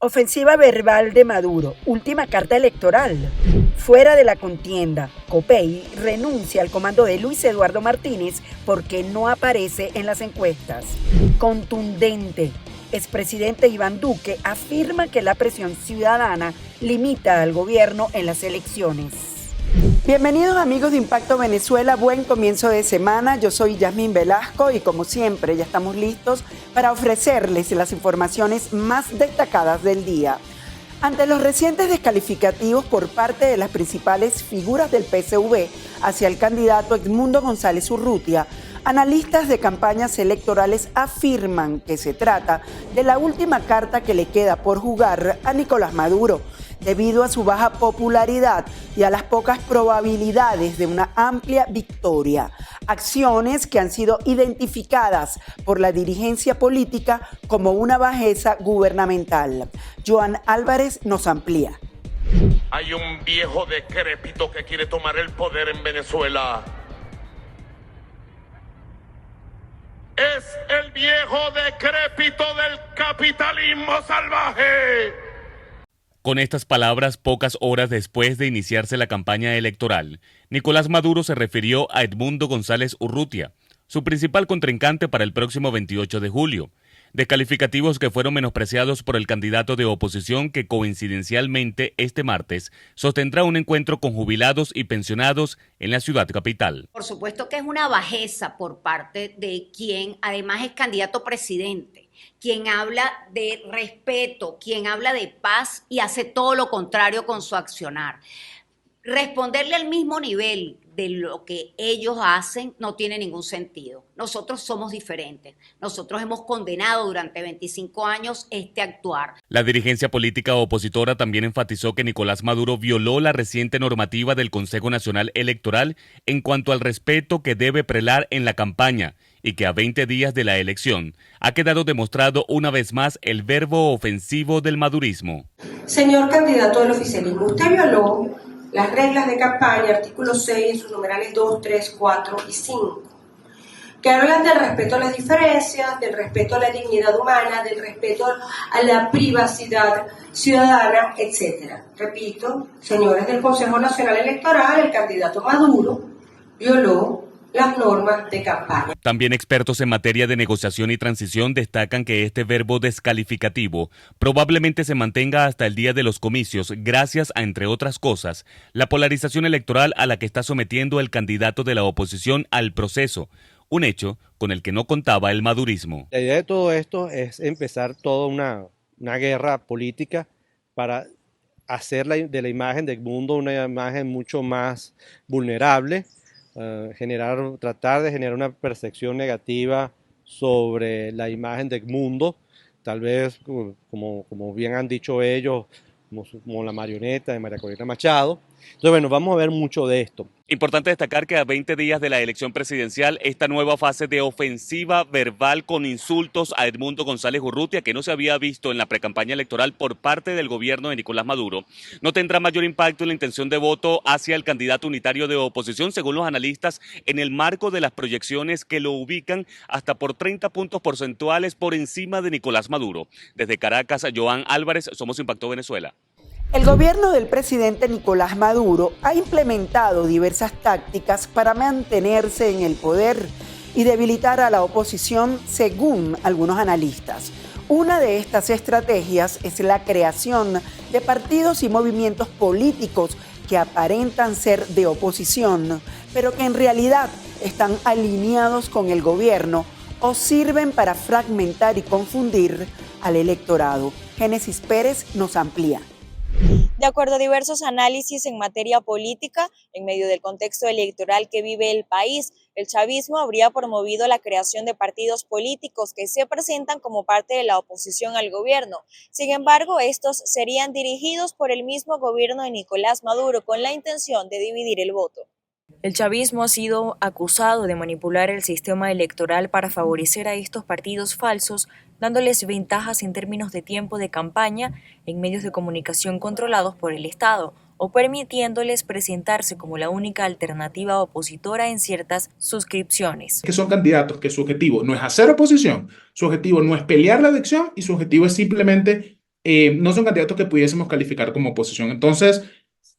Ofensiva verbal de Maduro, última carta electoral. Fuera de la contienda, Copey renuncia al comando de Luis Eduardo Martínez porque no aparece en las encuestas. Contundente. Expresidente Iván Duque afirma que la presión ciudadana limita al gobierno en las elecciones. Bienvenidos amigos de Impacto Venezuela, buen comienzo de semana. Yo soy Yasmín Velasco y como siempre ya estamos listos para ofrecerles las informaciones más destacadas del día. Ante los recientes descalificativos por parte de las principales figuras del PSV hacia el candidato Edmundo González Urrutia, analistas de campañas electorales afirman que se trata de la última carta que le queda por jugar a Nicolás Maduro, debido a su baja popularidad y a las pocas probabilidades de una amplia victoria. Acciones que han sido identificadas por la dirigencia política como una bajeza gubernamental. Joan Álvarez nos amplía. Hay un viejo decrépito que quiere tomar el poder en Venezuela. Es el viejo decrépito del capitalismo salvaje. Con estas palabras, pocas horas después de iniciarse la campaña electoral, Nicolás Maduro se refirió a Edmundo González Urrutia, su principal contrincante para el próximo 28 de julio. Descalificativos que fueron menospreciados por el candidato de oposición que coincidencialmente este martes sostendrá un encuentro con jubilados y pensionados en la ciudad capital. Por supuesto que es una bajeza por parte de quien además es candidato presidente, quien habla de respeto, quien habla de paz y hace todo lo contrario con su accionar. Responderle al mismo nivel de lo que ellos hacen no tiene ningún sentido. Nosotros somos diferentes. Nosotros hemos condenado durante 25 años este actuar. La dirigencia política opositora también enfatizó que Nicolás Maduro violó la reciente normativa del Consejo Nacional Electoral en cuanto al respeto que debe prelar en la campaña y que a 20 días de la elección ha quedado demostrado una vez más el verbo ofensivo del madurismo. Señor candidato del oficialismo, usted violó las reglas de campaña, artículo 6, en sus numerales 2, 3, 4 y 5, que hablan del respeto a las diferencias, del respeto a la dignidad humana, del respeto a la privacidad ciudadana, etc. Repito, señores del Consejo Nacional Electoral, el candidato Maduro violó las normas de campaña. También expertos en materia de negociación y transición destacan que este verbo descalificativo probablemente se mantenga hasta el día de los comicios gracias a, entre otras cosas, la polarización electoral a la que está sometiendo el candidato de la oposición al proceso, un hecho con el que no contaba el madurismo. La idea de todo esto es empezar toda una guerra política para hacer de la imagen de Edmundo una imagen mucho más vulnerable, tratar de generar una percepción negativa sobre la imagen de Edmundo, tal vez como bien han dicho ellos, como la marioneta de María Corina Machado. Entonces, bueno, vamos a ver mucho de esto. Importante destacar que a 20 días de la elección presidencial, esta nueva fase de ofensiva verbal con insultos a Edmundo González Urrutia, que no se había visto en la precampaña electoral por parte del gobierno de Nicolás Maduro, no tendrá mayor impacto en la intención de voto hacia el candidato unitario de oposición, según los analistas, en el marco de las proyecciones que lo ubican hasta por 30 puntos porcentuales por encima de Nicolás Maduro. Desde Caracas, Joan Álvarez, Somos Impacto Venezuela. El gobierno del presidente Nicolás Maduro ha implementado diversas tácticas para mantenerse en el poder y debilitar a la oposición, según algunos analistas. Una de estas estrategias es la creación de partidos y movimientos políticos que aparentan ser de oposición, pero que en realidad están alineados con el gobierno o sirven para fragmentar y confundir al electorado. Génesis Pérez nos amplía. De acuerdo a diversos análisis en materia política, en medio del contexto electoral que vive el país, el chavismo habría promovido la creación de partidos políticos que se presentan como parte de la oposición al gobierno. Sin embargo, estos serían dirigidos por el mismo gobierno de Nicolás Maduro con la intención de dividir el voto. El chavismo ha sido acusado de manipular el sistema electoral para favorecer a estos partidos falsos, dándoles ventajas en términos de tiempo de campaña en medios de comunicación controlados por el Estado, o permitiéndoles presentarse como la única alternativa opositora en ciertas suscripciones. Que son candidatos que su objetivo no es hacer oposición, su objetivo no es pelear la elección y su objetivo es simplemente no son candidatos que pudiésemos calificar como oposición. Entonces,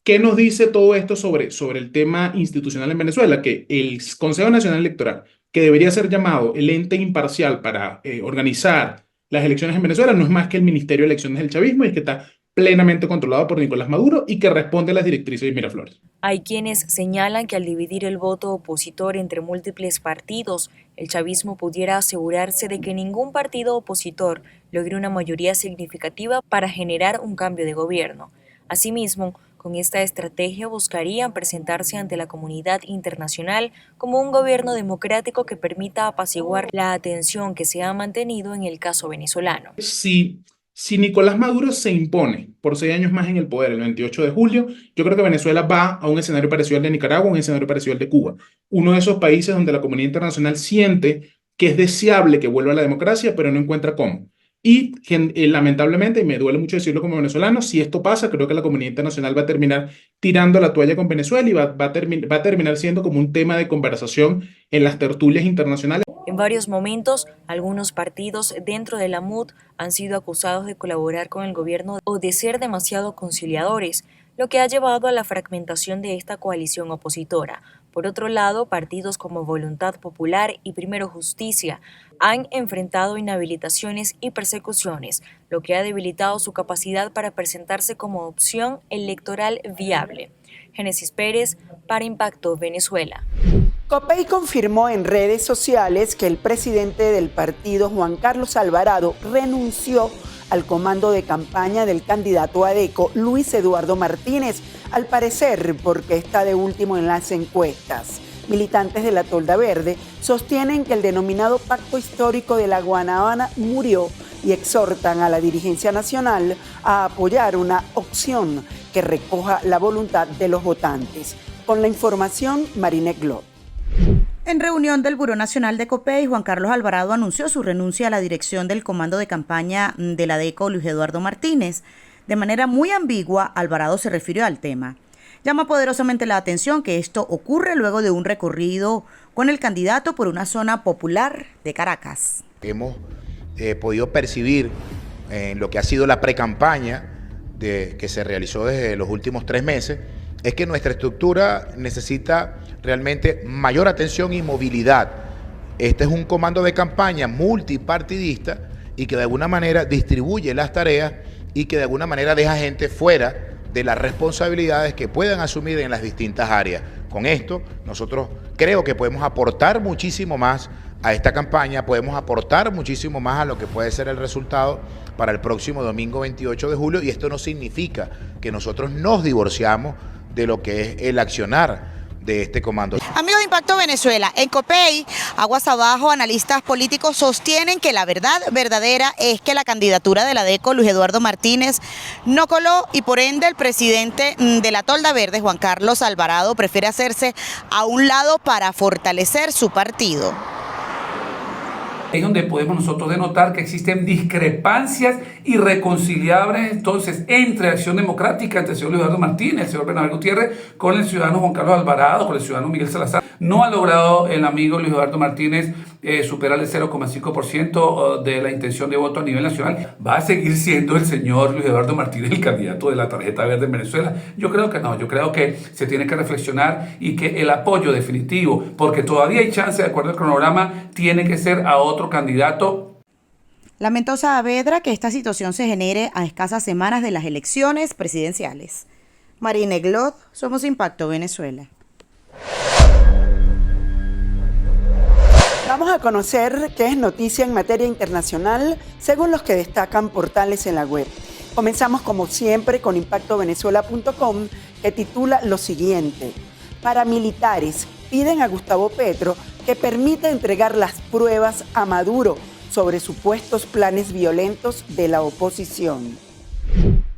¿qué nos dice todo esto sobre el tema institucional en Venezuela? Que el Consejo Nacional Electoral, que debería ser llamado el ente imparcial para organizar las elecciones en Venezuela, no es más que el Ministerio de Elecciones del chavismo y que está plenamente controlado por Nicolás Maduro y que responde a las directrices de Miraflores. Hay quienes señalan que al dividir el voto opositor entre múltiples partidos, el chavismo pudiera asegurarse de que ningún partido opositor logre una mayoría significativa para generar un cambio de gobierno. Asimismo, con esta estrategia buscarían presentarse ante la comunidad internacional como un gobierno democrático que permita apaciguar la atención que se ha mantenido en el caso venezolano. Si Nicolás Maduro se impone por 6 años más en el poder el 28 de julio, yo creo que Venezuela va a un escenario parecido al de Nicaragua, un escenario parecido al de Cuba. Uno de esos países donde la comunidad internacional siente que es deseable que vuelva a la democracia, pero no encuentra cómo. Y lamentablemente, y me duele mucho decirlo como venezolano, si esto pasa, creo que la comunidad internacional va a terminar tirando la toalla con Venezuela y va a terminar siendo como un tema de conversación en las tertulias internacionales. En varios momentos, algunos partidos dentro de la MUD han sido acusados de colaborar con el gobierno o de ser demasiado conciliadores, lo que ha llevado a la fragmentación de esta coalición opositora. Por otro lado, partidos como Voluntad Popular y Primero Justicia han enfrentado inhabilitaciones y persecuciones, lo que ha debilitado su capacidad para presentarse como opción electoral viable. Génesis Pérez, para Impacto Venezuela. COPEI confirmó en redes sociales que el presidente del partido, Juan Carlos Alvarado, renunció al comando de campaña del candidato a ADECO, Luis Eduardo Martínez, al parecer porque está de último en las encuestas. Militantes de la Tolda Verde sostienen que el denominado Pacto Histórico de la Guanabana murió y exhortan a la dirigencia nacional a apoyar una opción que recoja la voluntad de los votantes. Con la información, Marine Glot. En reunión del Buró Nacional de COPEI, Juan Carlos Alvarado anunció su renuncia a la dirección del comando de campaña de la ADECO, Luis Eduardo Martínez. De manera muy ambigua, Alvarado se refirió al tema. Llama poderosamente la atención que esto ocurre luego de un recorrido con el candidato por una zona popular de Caracas. Hemos podido percibir en lo que ha sido la precampaña que se realizó desde los últimos 3 meses, es que nuestra estructura necesita realmente mayor atención y movilidad. Este es un comando de campaña multipartidista y que de alguna manera distribuye las tareas y que de alguna manera deja gente fuera de las responsabilidades que puedan asumir en las distintas áreas. Con esto, nosotros creo que podemos aportar muchísimo más a esta campaña, podemos aportar muchísimo más a lo que puede ser el resultado para el próximo domingo 28 de julio, y esto no significa que nosotros nos divorciamos de lo que es el accionar de este comando. Amigos de Impacto Venezuela, en COPEI, aguas abajo, analistas políticos sostienen que la verdad verdadera es que la candidatura de la ADECO, Luis Eduardo Martínez, no coló y por ende el presidente de la Tolda Verde, Juan Carlos Alvarado, prefiere hacerse a un lado para fortalecer su partido. Es donde podemos nosotros denotar que existen discrepancias irreconciliables entonces entre Acción Democrática, entre el señor Luis Eduardo Martínez, el señor Bernabé Gutiérrez, con el ciudadano Juan Carlos Alvarado, con el ciudadano Miguel Salazar. No ha logrado el amigo Luis Eduardo Martínez superar el 0,5% de la intención de voto a nivel nacional. ¿Va a seguir siendo el señor Luis Eduardo Martínez el candidato de la tarjeta verde en Venezuela? Yo creo que no, yo creo que se tiene que reflexionar y que el apoyo definitivo, porque todavía hay chance de acuerdo al cronograma, tiene que ser a otro candidato. Lamenta Saavedra que esta situación se genere a escasas semanas de las elecciones presidenciales. Marine Glot, Somos Impacto Venezuela. Vamos a conocer qué es noticia en materia internacional según los que destacan portales en la web. Comenzamos como siempre con impactovenezuela.com, que titula lo siguiente: paramilitares piden a Gustavo Petro que permita entregar las pruebas a Maduro sobre supuestos planes violentos de la oposición.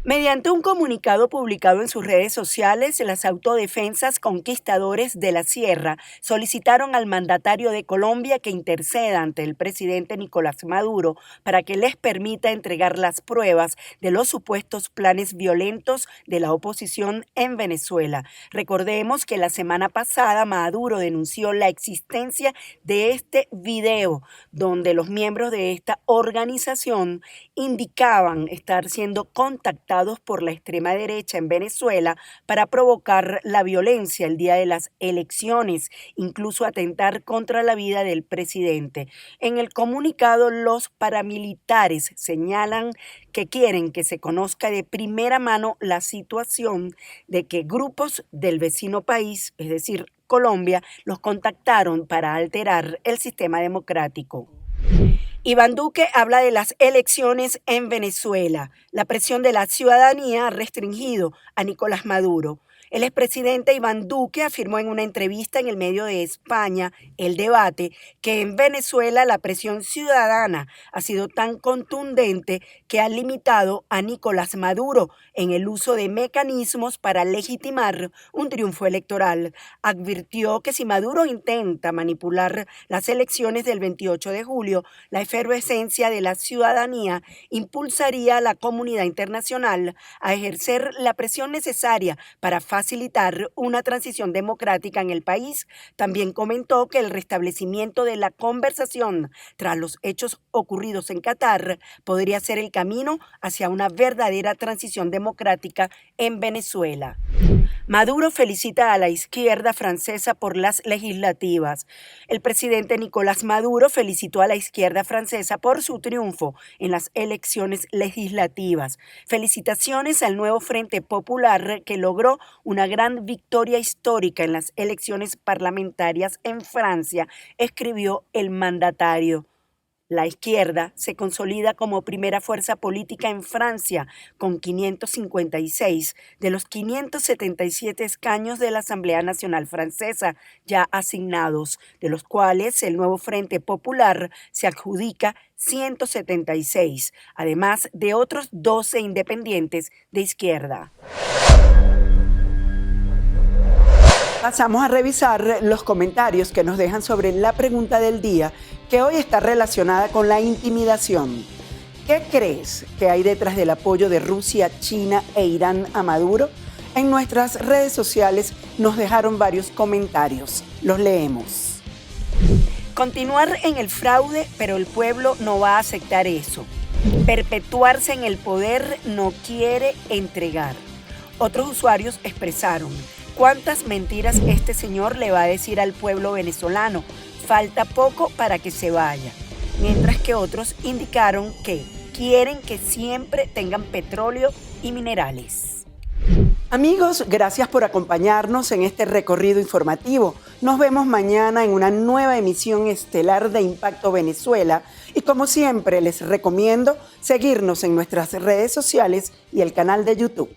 Mediante un comunicado publicado en sus redes sociales, las autodefensas Conquistadores de la Sierra solicitaron al mandatario de Colombia que interceda ante el presidente Nicolás Maduro para que les permita entregar las pruebas de los supuestos planes violentos de la oposición en Venezuela. Recordemos que la semana pasada Maduro denunció la existencia de este video donde los miembros de esta organización indicaban estar siendo contactados por la extrema derecha en Venezuela para provocar la violencia el día de las elecciones, incluso atentar contra la vida del presidente. En el comunicado, los paramilitares señalan que quieren que se conozca de primera mano la situación de que grupos del vecino país, es decir, Colombia, los contactaron para alterar el sistema democrático. Iván Duque habla de las elecciones en Venezuela. La presión de la ciudadanía ha restringido a Nicolás Maduro. El expresidente Iván Duque afirmó en una entrevista en el medio de España, El Debate, que en Venezuela la presión ciudadana ha sido tan contundente que ha limitado a Nicolás Maduro en el uso de mecanismos para legitimar un triunfo electoral. Advirtió que si Maduro intenta manipular las elecciones del 28 de julio, la efervescencia de la ciudadanía impulsaría a la comunidad internacional a ejercer la presión necesaria para facilitar una transición democrática en el país. También comentó que el restablecimiento de la conversación tras los hechos ocurridos en Qatar podría ser el camino hacia una verdadera transición democrática en Venezuela. Maduro felicita a la izquierda francesa por las legislativas. El presidente Nicolás Maduro felicitó a la izquierda francesa por su triunfo en las elecciones legislativas. Felicitaciones al nuevo Frente Popular que logró una gran victoria histórica en las elecciones parlamentarias en Francia, escribió el mandatario. La izquierda se consolida como primera fuerza política en Francia con 556 de los 577 escaños de la Asamblea Nacional Francesa ya asignados, de los cuales el nuevo Frente Popular se adjudica 176, además de otros 12 independientes de izquierda. Pasamos a revisar los comentarios que nos dejan sobre la pregunta del día, que hoy está relacionada con la intimidación. ¿Qué crees que hay detrás del apoyo de Rusia, China e Irán a Maduro? En nuestras redes sociales nos dejaron varios comentarios. Los leemos. Continuar en el fraude, pero el pueblo no va a aceptar eso. Perpetuarse en el poder no quiere entregar. Otros usuarios expresaron: ¿cuántas mentiras este señor le va a decir al pueblo venezolano? Falta poco para que se vaya. Mientras que otros indicaron que quieren que siempre tengan petróleo y minerales. Amigos, gracias por acompañarnos en este recorrido informativo. Nos vemos mañana en una nueva emisión estelar de Impacto Venezuela. Y como siempre, les recomiendo seguirnos en nuestras redes sociales y el canal de YouTube.